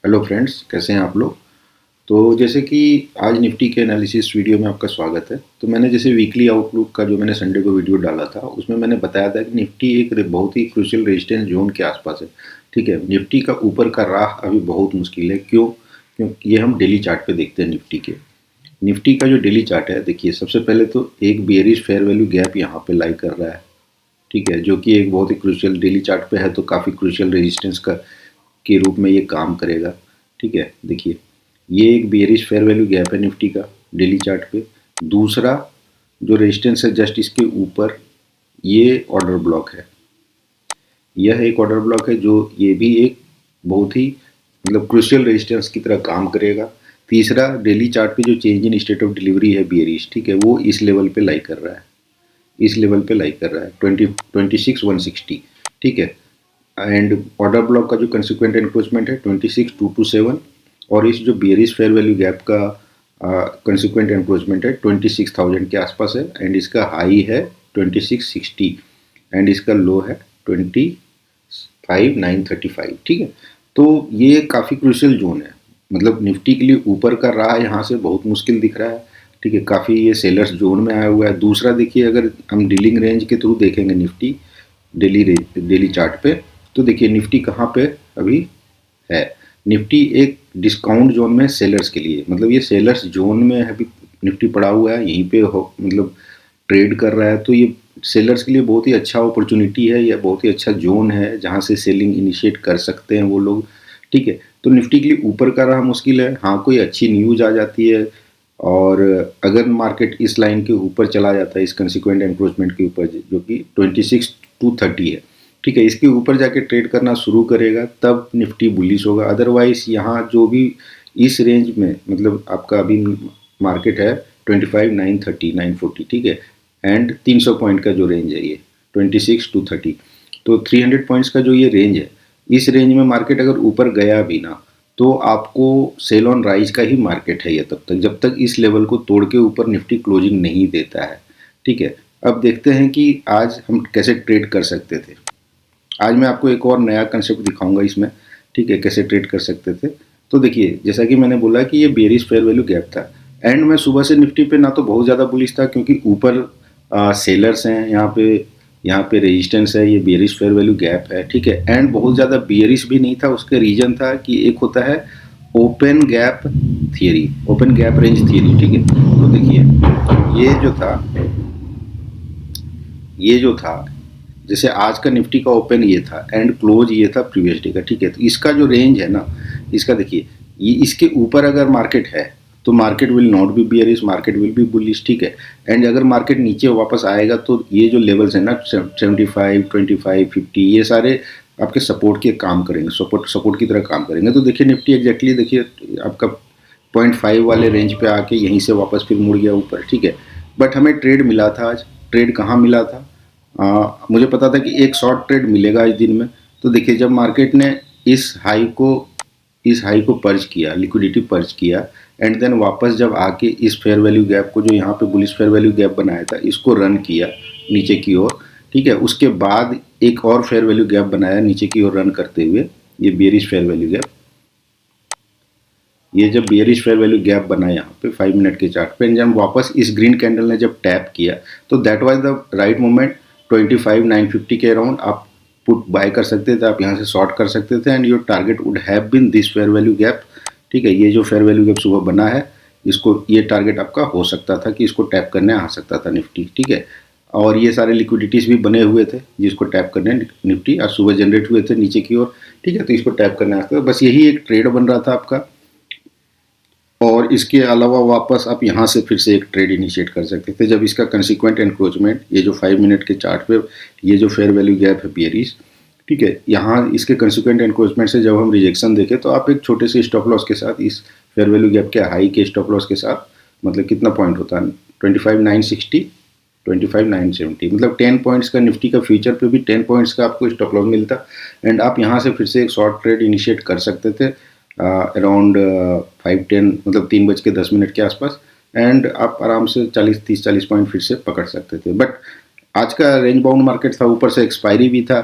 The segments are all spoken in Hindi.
हेलो फ्रेंड्स, कैसे हैं आप लोग। तो जैसे कि आज निफ्टी के एनालिसिस वीडियो में आपका स्वागत है। तो मैंने जैसे वीकली आउटलुक का जो मैंने संडे को वीडियो डाला था उसमें मैंने बताया था कि निफ्टी एक बहुत ही क्रूशियल रेजिस्टेंस जोन के आसपास है। ठीक है, निफ्टी का ऊपर का राह अभी बहुत मुश्किल है। क्यों? क्योंकि ये हम डेली चार्ट पे देखते हैं निफ्टी का जो डेली चार्ट है, देखिए सबसे पहले तो एक बेयरिश फेयर वैल्यू गैप यहाँ पे लाई कर रहा है। ठीक है, जो कि एक बहुत ही क्रूशियल डेली चार्ट पे है, तो काफ़ी क्रूशियल रेजिस्टेंस का के रूप में ये काम करेगा। ठीक है, देखिए ये एक बेयरिश फेयर वैल्यू गैप है निफ्टी का डेली चार्ट पे। दूसरा जो रेजिस्टेंस है जस्ट इसके ऊपर, ये ऑर्डर ब्लॉक है। यह एक ऑर्डर ब्लॉक है जो ये भी एक बहुत ही क्रूशियल रेजिस्टेंस की तरह काम करेगा। तीसरा, डेली चार्ट पे जो change in state of delivery है बियरिश, ठीक है, वो इस लेवल पे लाई कर रहा है। इस लेवल पे लाई कर रहा है 26,160। ठीक है, एंड ऑर्डर ब्लॉक का जो कंसिक्वेंट एनक्रोचमेंट है 26,227, और इस जो बियरिश फेयर वैल्यू गैप का कंसिक्वेंट एनक्रोचमेंट है 26,000 के आसपास है, एंड इसका हाई है 2660, एंड इसका लो है 25,935। ठीक है, तो ये काफ़ी क्रूशियल जोन है। निफ्टी के लिए ऊपर का राह यहाँ से बहुत मुश्किल दिख रहा है। ठीक है, काफ़ी ये सेलर्स जोन में आया हुआ है। दूसरा देखिए, अगर हम डीलिंग रेंज के थ्रू देखेंगे निफ्टी डेली चार्ट पे, तो देखिए निफ्टी कहाँ पे अभी है। निफ्टी एक डिस्काउंट जोन में सेलर्स के लिए, ये सेलर्स जोन में अभी निफ्टी पड़ा हुआ है, यहीं पे हो ट्रेड कर रहा है। तो ये सेलर्स के लिए बहुत ही अच्छा अपॉर्चुनिटी है, या बहुत ही अच्छा जोन है जहाँ से सेलिंग इनिशिएट कर सकते हैं वो लोग। ठीक है, तो निफ्टी के लिए ऊपर का रहा मुश्किल है। हाँ, कोई अच्छी न्यूज आ जाती है, और अगर मार्केट इस लाइन के ऊपर चला जाता है, इस कंसिक्वेंट एनक्रोचमेंट के ऊपर जो कि 26,230 है, ठीक है, इसके ऊपर जाके ट्रेड करना शुरू करेगा, तब निफ्टी बुलिश होगा। अदरवाइज यहाँ जो भी इस रेंज में आपका अभी मार्केट है 25,930 940, ठीक है, एंड 300 पॉइंट का जो रेंज है ये 26,230, तो 300 पॉइंट्स का जो ये रेंज है, इस रेंज में मार्केट अगर ऊपर गया भी ना, तो आपको सेल ऑन राइज का ही मार्केट है ये, तब तक जब तक इस लेवल को तोड़ के ऊपर निफ्टी क्लोजिंग नहीं देता है। ठीक है, अब देखते हैं कि आज हम कैसे ट्रेड कर सकते थे। आज मैं आपको एक और नया कंसेप्ट दिखाऊंगा इसमें। ठीक है, कैसे ट्रेड कर सकते थे। तो देखिए, जैसा कि मैंने बोला कि ये बेयरिश फेयर वैल्यू गैप था, एंड मैं सुबह से निफ्टी पे ना तो बहुत ज़्यादा बुलिश था, क्योंकि ऊपर सेलर्स हैं, यहाँ पे रेजिस्टेंस है, ये बेयरिश फेयर वैल्यू गैप है। ठीक है, एंड बहुत ज़्यादा बेयरिश भी नहीं था। उसका रीजन था कि एक होता है open gap theory, open gap range theory. ठीक है, तो देखिए ये जो था जैसे आज का निफ्टी का ओपन ये था, एंड क्लोज ये था प्रीवियस डे का। ठीक है, तो इसका जो रेंज है ना, इसका देखिए, ये इसके ऊपर अगर मार्केट है तो market will not be bearish, market will B bullish. ठीक है, एंड अगर मार्केट नीचे वापस आएगा तो ये जो लेवल्स हैं ना 75, 25, 50, ये सारे आपके सपोर्ट के काम करेंगे, सपोर्ट की तरह काम करेंगे। तो देखिए निफ्टी एग्जैक्टली देखिए आपका 0.5 वाले रेंज पे आके यहीं से वापस फिर मुड़ गया ऊपर। ठीक है, बट हमें ट्रेड मिला था आज। ट्रेड कहाँ मिला था? मुझे पता था कि एक शॉर्ट ट्रेड मिलेगा आज दिन में। तो देखिए, जब मार्केट ने इस हाई को पर्ज किया, लिक्विडिटी पर्ज किया, एंड देन वापस जब आके इस फेयर वैल्यू गैप को, जो यहाँ पे बुलिश फेयर वैल्यू गैप बनाया था, इसको रन किया नीचे की ओर। ठीक है, उसके बाद एक और फेयर वैल्यू गैप बनाया नीचे की ओर रन करते हुए, ये बियरिश फेयर वैल्यू गैप। ये जब बियरिश फेयर वैल्यू गैप बना यहाँ पे 5 मिनट के चार्ट पे, जब वापस इस ग्रीन कैंडल ने जब टैप किया, तो that was the right moment. 25,950 के अराउंड आप पुट बाय कर सकते थे, आप यहाँ से शॉर्ट कर सकते थे, and your target would have been this fair value gap. ठीक है, ये जो फेयर वैल्यू गैप सुबह बना है, इसको, ये टारगेट आपका हो सकता था कि इसको टैप करने आ सकता था निफ्टी। ठीक है, और ये सारे लिक्विडिटीज भी बने हुए थे जिसको टैप करने निफ्टी आज सुबह जनरेट हुए थे नीचे की ओर। ठीक है, तो इसको टैप करने आ सकता था। बस यही एक ट्रेड बन रहा था आपका, और इसके अलावा वापस आप यहाँ से फिर से एक ट्रेड इनिशिएट कर सकते थे जब इसका कंसिक्वेंट एनक्रोचमेंट, ये जो 5 मिनट के चार्ट पे ये जो फेयर वैल्यू गैप है बियरिश, ठीक है, यहाँ इसके कंसिक्वेंट एनक्रोचमेंट से जब हम रिजेक्शन देखें, तो आप एक छोटे से स्टॉप लॉस के साथ, इस फेयर वैल्यू गैप के हाई के स्टॉप लॉस के साथ, कितना पॉइंट होता है 25,960, 25,970, 10 पॉइंट्स का निफ्टी का फ्यूचर पे भी 10 पॉइंट्स का आपको स्टॉप लॉस मिलता, एंड आप यहाँ से फिर से एक शॉर्ट ट्रेड इनिशिएट कर सकते थे अराउंड 5-10, 3:10 के आसपास, एंड आप आराम से 30-40 पॉइंट फिर से पकड़ सकते थे। बट आज का रेंज बाउंड मार्केट था, ऊपर से एक्सपायरी भी था।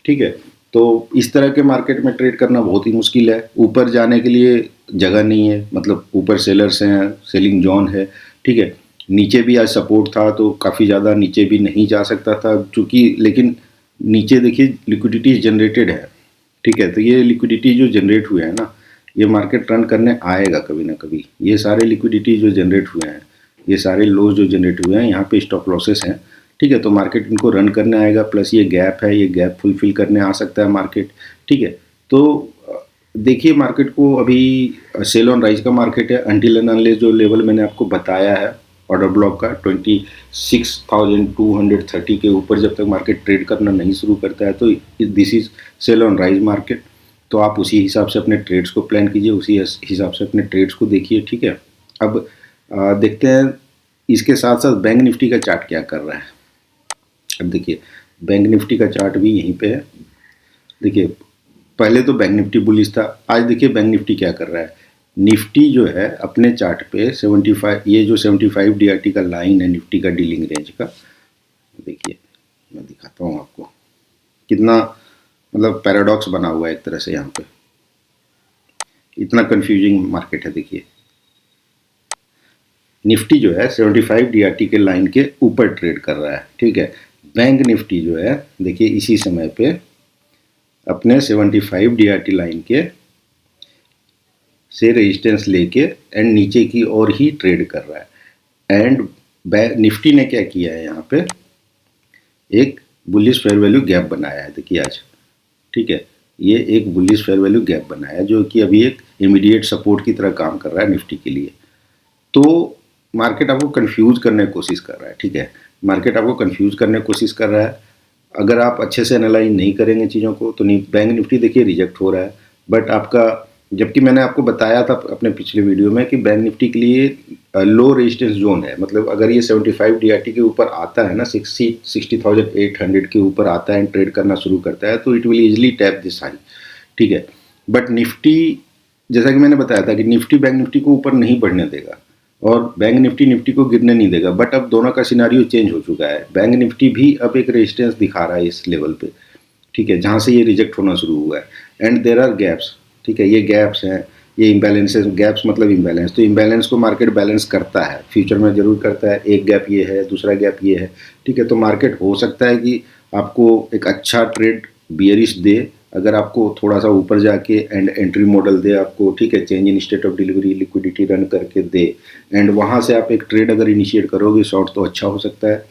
ठीक है, तो इस तरह के मार्केट में ट्रेड करना बहुत ही मुश्किल है। ऊपर जाने के लिए जगह नहीं है, मतलब ऊपर सेलर्स हैं, सेलिंग जोन है, ठीक है। नीचे भी आज सपोर्ट था तो काफ़ी ज़्यादा नीचे भी नहीं जा सकता था, चूँकि लेकिन नीचे देखिए लिक्विडिटी जनरेटेड है, ठीक है। तो ये लिक्विडिटी जो जनरेट हुए हैं ना, ये मार्केट रन करने आएगा कभी ना कभी। ये सारे लिक्विडिटी जो जनरेट हुए हैं, ये सारे लॉस जो जनरेट हुए हैं, यहाँ पे स्टॉप लॉसेस हैं, ठीक है। तो मार्केट इनको रन करने आएगा, प्लस ये गैप है, ये गैप फुलफिल करने आ सकता है मार्केट, ठीक है। तो देखिए मार्केट को अभी सेल ऑन राइज का मार्केट है, अनटिल एंड अनलेस जो लेवल मैंने आपको बताया है ऑर्डर ब्लॉक का 26,230 के ऊपर जब तक मार्केट ट्रेड करना नहीं शुरू करता है तो this is sell on rise market. तो आप उसी हिसाब से अपने ट्रेड्स को प्लान कीजिए, उसी हिसाब से अपने ट्रेड्स को देखिए, ठीक है। अब देखते हैं इसके साथ साथ बैंक निफ्टी का चार्ट क्या कर रहा है। अब देखिए बैंक निफ्टी का चार्ट भी यहीं पे है। देखिए पहले तो बैंक निफ्टी बुलिश था, आज देखिए बैंक निफ्टी क्या कर रहा है। निफ्टी जो है अपने चार्ट पे 75, ये जो 75 DRT का लाइन है निफ्टी का डीलिंग रेंज का, देखिए मैं दिखाता हूँ आपको, कितना मतलब पैराडॉक्स बना हुआ है एक तरह से। यहाँ पे इतना कंफ्यूजिंग मार्केट है। देखिए निफ्टी जो है 75 DRT के लाइन के ऊपर ट्रेड कर रहा है, ठीक है। बैंक निफ्टी जो है देखिए इसी समय पे अपने 75 DRT लाइन के से रेजिस्टेंस लेके एंड नीचे की ओर ही ट्रेड कर रहा है। एंड निफ्टी ने क्या किया है, यहाँ पे एक बुलिश फेयर वैल्यू गैप बनाया है, देखिए आज, ठीक है। ये एक बुलिश फेयर वैल्यू गैप बनाया है जो कि अभी एक इमीडिएट सपोर्ट की तरह काम कर रहा है निफ्टी के लिए। तो मार्केट आपको कंफ्यूज करने की कोशिश कर रहा है, ठीक है। मार्केट आपको कंफ्यूज करने की कोशिश कर रहा है। अगर आप अच्छे से एनालाइज नहीं करेंगे चीज़ों को तो बैंक निफ्टी देखिए रिजेक्ट हो रहा है, बट आपका, जबकि मैंने आपको बताया था अपने पिछले वीडियो में कि बैंक निफ्टी के लिए लो रेजिस्टेंस जोन है। मतलब अगर ये 75 DRT के ऊपर आता है ना, 60,800 के ऊपर आता है, ट्रेड करना शुरू करता है, तो it will easily tap this high, ठीक है। बट निफ्टी, जैसा कि मैंने बताया था कि निफ्टी बैंक निफ्टी को ऊपर नहीं बढ़ने देगा और बैंक निफ्टी निफ्टी को गिरने नहीं देगा। बट अब दोनों का सिनारियो चेंज हो चुका है। बैंक निफ्टी भी अब एक रेजिस्टेंस दिखा रहा है इस लेवल पे, ठीक है, जहाँ से ये रिजेक्ट होना शुरू हुआ है। एंड देयर आर गैप्स, ठीक है, ये गैप्स हैं, ये इम्बैलेंसेस, गैप्स मतलब इम्बैलेंस। तो इम्बैलेंस को मार्केट बैलेंस करता है, फ्यूचर में जरूर करता है। एक गैप ये है, दूसरा गैप ये है, ठीक है। तो मार्केट हो सकता है कि आपको एक अच्छा ट्रेड बियरिश दे, अगर आपको थोड़ा सा ऊपर जाके एंड एंट्री मॉडल दे आपको, ठीक है, change in state of delivery liquidity run करके दे, एंड वहाँ से आप एक ट्रेड अगर इनिशिएट करोगे शॉर्ट, तो अच्छा हो सकता है।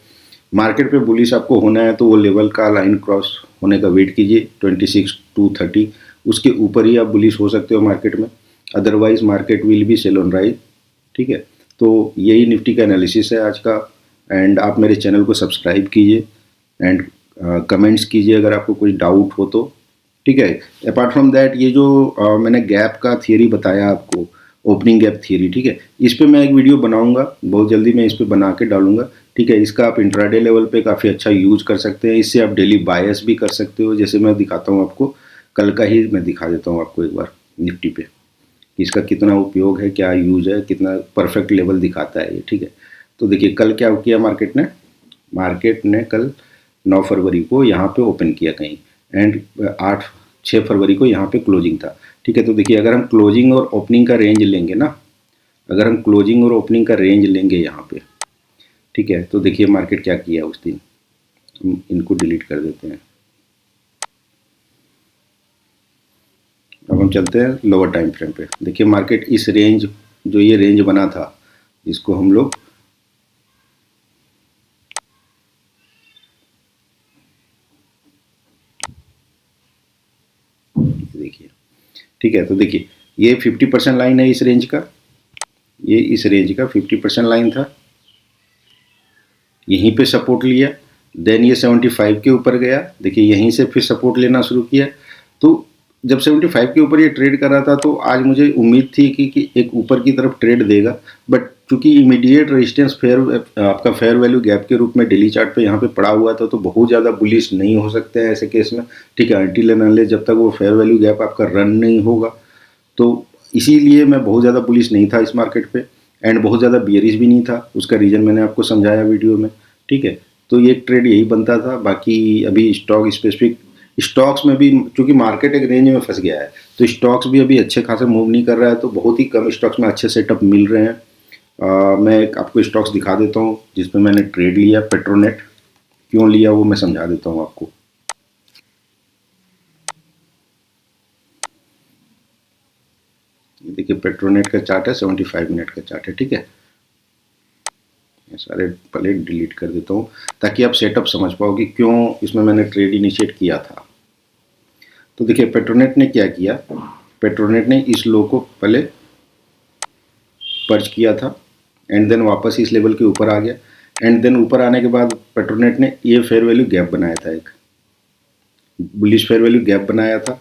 मार्केट पे बुलिश आपको होना है तो वो लेवल का लाइन क्रॉस होने का वेट कीजिए 26,230, उसके ऊपर ही आप बुलिश हो सकते हो मार्केट में। Otherwise market will be sell on rise, ठीक है। तो यही निफ्टी का एनालिसिस है आज का। एंड आप मेरे चैनल को सब्सक्राइब कीजिए एंड कमेंट्स कीजिए अगर आपको कोई डाउट हो तो, ठीक है। अपार्ट फ्रॉम दैट ये जो मैंने गैप का थियरी बताया आपको, ओपनिंग गैप थियरी, ठीक है, इस पे मैं एक वीडियो बनाऊंगा बहुत जल्दी, मैं इस पे बना के डालूंगा, ठीक है। इसका आप इंट्राडे लेवल पे काफ़ी अच्छा यूज कर सकते हैं। इससे आप डेली बायस भी कर सकते हो, जैसे मैं दिखाता हूँ आपको, कल का ही मैं दिखा देता हूँ आपको एक बार निफ्टी पे, इसका कितना उपयोग है, क्या यूज है, कितना परफेक्ट लेवल दिखाता है ये, ठीक है। तो देखिए कल क्या किया मार्केट ने कल 9 फरवरी को यहाँ पे ओपन किया कहीं, एंड 6 फरवरी को यहाँ पे क्लोजिंग था, ठीक है। तो देखिए अगर हम क्लोजिंग और ओपनिंग का रेंज लेंगे ना, अगर हम क्लोजिंग और ओपनिंग का रेंज लेंगे यहाँ पे, ठीक है, तो देखिए मार्केट क्या किया उस दिन। हम इनको डिलीट कर देते हैं। अब हम चलते हैं लोअर टाइम फ्रेम पे। देखिए मार्केट इस रेंज, जो ये रेंज बना था, इसको हम लोग देखिए, ठीक है। तो देखिए ये 50% लाइन है इस रेंज का, ये इस रेंज का 50% लाइन था, यहीं पे सपोर्ट लिया, देन ये 75 के ऊपर गया, देखिए यहीं से फिर सपोर्ट लेना शुरू किया। तो जब 75 के ऊपर ये ट्रेड कर रहा था तो आज मुझे उम्मीद थी कि एक ऊपर की तरफ ट्रेड देगा, बट चूंकि इमीडिएट रेजिस्टेंस आपका फेयर वैल्यू गैप के रूप में डेली चार्ट पे यहाँ पे पड़ा हुआ था, तो बहुत ज़्यादा बुलिश नहीं हो सकते हैं ऐसे केस में, ठीक है, अनटिल एंड अनलेस जब तक वो फेयर वैल्यू गैप आपका रन नहीं होगा। तो इसीलिए मैं बहुत ज़्यादा बुलिश नहीं था इस मार्केट पे, एंड बहुत ज़्यादा बियरिश भी नहीं था। उसका रीज़न मैंने आपको समझाया वीडियो में, ठीक है। तो ये ट्रेड यही बनता था। बाकी अभी स्टॉक स्पेसिफिक स्टॉक्स में भी चूंकि मार्केट एक रेंज में फंस गया है, तो स्टॉक्स भी अभी अच्छे खासे मूव नहीं कर रहा है, तो बहुत ही कम स्टॉक्स में अच्छे सेटअप मिल रहे हैं। मैं एक आपको स्टॉक्स दिखा देता हूँ जिसमें मैंने ट्रेड लिया। पेट्रोनेट क्यों लिया वो मैं समझा देता हूँ आपको। ये देखिए पेट्रोनेट का चार्ट है, 75 मिनट का चार्ट है, ठीक है। ये सारे पहले डिलीट कर देता हूँ ताकि आप सेटअप समझ पाओ कि क्यों इसमें मैंने ट्रेड इनिशिएट किया था। तो देखिए पेट्रोनेट ने क्या किया, पेट्रोनेट ने इस लो को पहले पर्च किया था एंड देन वापस इस लेवल के ऊपर आ गया, एंड देन ऊपर आने के बाद पेट्रोनेट ने ये फेयर वैल्यू गैप बनाया था, एक बुलिश फेयर वैल्यू गैप बनाया था,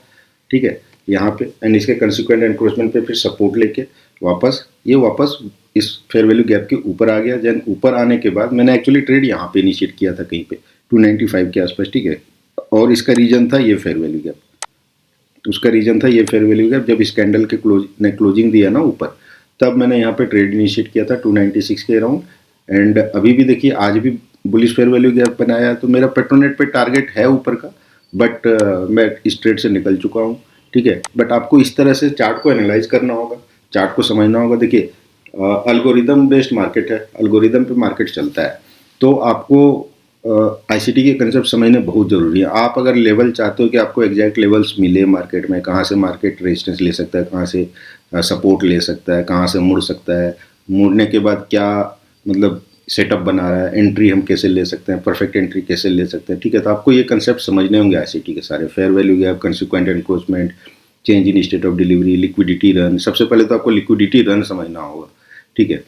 ठीक है, यहाँ पे, एंड इसके कंसिक्वेंट एनक्रोचमेंट पे फिर सपोर्ट लेके वापस इस फेयर वैल्यू गैप के ऊपर आ गया। देन ऊपर आने के बाद मैंने एक्चुअली ट्रेड यहाँ पे इनिशिएट किया था कहीं पे 295 के आसपास, ठीक है, और इसका रीजन था ये फेयर वैल्यू गैप, उसका रीजन था ये फेयर वैल्यू गैप। जब इस कैंडल के क्लोजिंग दिया ना ऊपर, तब मैंने यहाँ पे ट्रेड इनिशिएट किया था 296 के अराउंड, एंड अभी भी देखिए आज भी बुलिश फेयर वैल्यू गैप बनाया, तो मेरा पेट्रोनेट पे टारगेट है ऊपर का, बट मैं इस ट्रेड से निकल चुका हूँ, ठीक है। बट आपको इस तरह से चार्ट को एनालाइज करना होगा, चार्ट को समझना होगा। देखिए अल्गोरिदम बेस्ड मार्केट है, अल्गोरिदम पे मार्केट चलता है, तो आपको आईसीटी के कंसेप्ट समझने बहुत ज़रूरी है। आप अगर लेवल चाहते हो कि आपको एग्जैक्ट लेवल्स मिले मार्केट में, कहाँ से मार्केट रेजिस्टेंस ले सकता है, कहाँ से सपोर्ट ले सकता है, कहाँ से मुड़ सकता है, मुड़ने के बाद क्या मतलब सेटअप बना रहा है, एंट्री हम कैसे ले सकते हैं, परफेक्ट एंट्री कैसे ले सकते हैं, ठीक है। तो आपको ये कंसेप्ट समझने होंगे आईसीटी के सारे, fair value gap, consequent encroachment, change in state of delivery, liquidity run. सबसे पहले तो आपको लिक्विडिटी रन समझना होगा, ठीक है,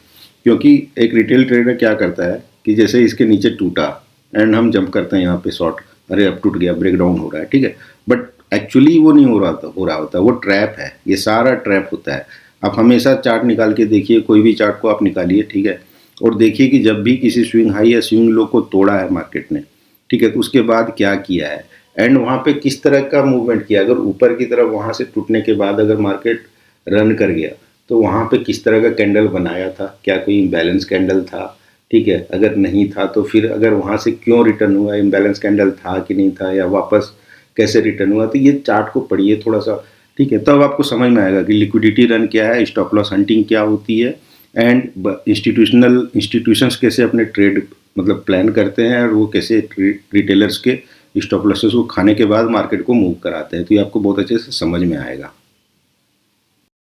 क्योंकि एक रिटेल ट्रेडर क्या करता है कि जैसे इसके नीचे टूटा एंड हम जंप करते हैं यहाँ पे शॉर्ट, अरे अब टूट गया, ब्रेक डाउन हो रहा है, ठीक है, बट एक्चुअली वो नहीं हो रहा होता, वो ट्रैप है, ये सारा ट्रैप होता है। आप हमेशा चार्ट निकाल के देखिए, कोई भी चार्ट को आप निकालिए, ठीक है, और देखिए कि जब भी किसी स्विंग हाई या स्विंग लो को तोड़ा है मार्केट ने, ठीक है, तो उसके बाद क्या किया है एंड वहाँ पे किस तरह का मूवमेंट किया। अगर ऊपर की तरफ वहाँ से टूटने के बाद अगर मार्केट रन कर गया, तो वहाँ पे किस तरह का कैंडल बनाया था, क्या कोई इम्बैलेंस कैंडल था, ठीक है, अगर नहीं था तो फिर अगर वहाँ से क्यों रिटर्न हुआ, इम्बैलेंस कैंडल था कि नहीं था, या वापस कैसे रिटर्न हुआ। तो ये चार्ट को पढ़िए थोड़ा सा, ठीक है, तब आपको समझ में आएगा कि लिक्विडिटी रन क्या है, स्टॉप लॉस हंटिंग क्या होती है, एंड इंस्टीट्यूशंस कैसे अपने ट्रेड मतलब प्लान करते हैं, और वो कैसे रिटेलर्स के स्टॉप लॉसेस को खाने के बाद मार्केट को मूव कराते हैं। तो ये आपको बहुत अच्छे से समझ में आएगा।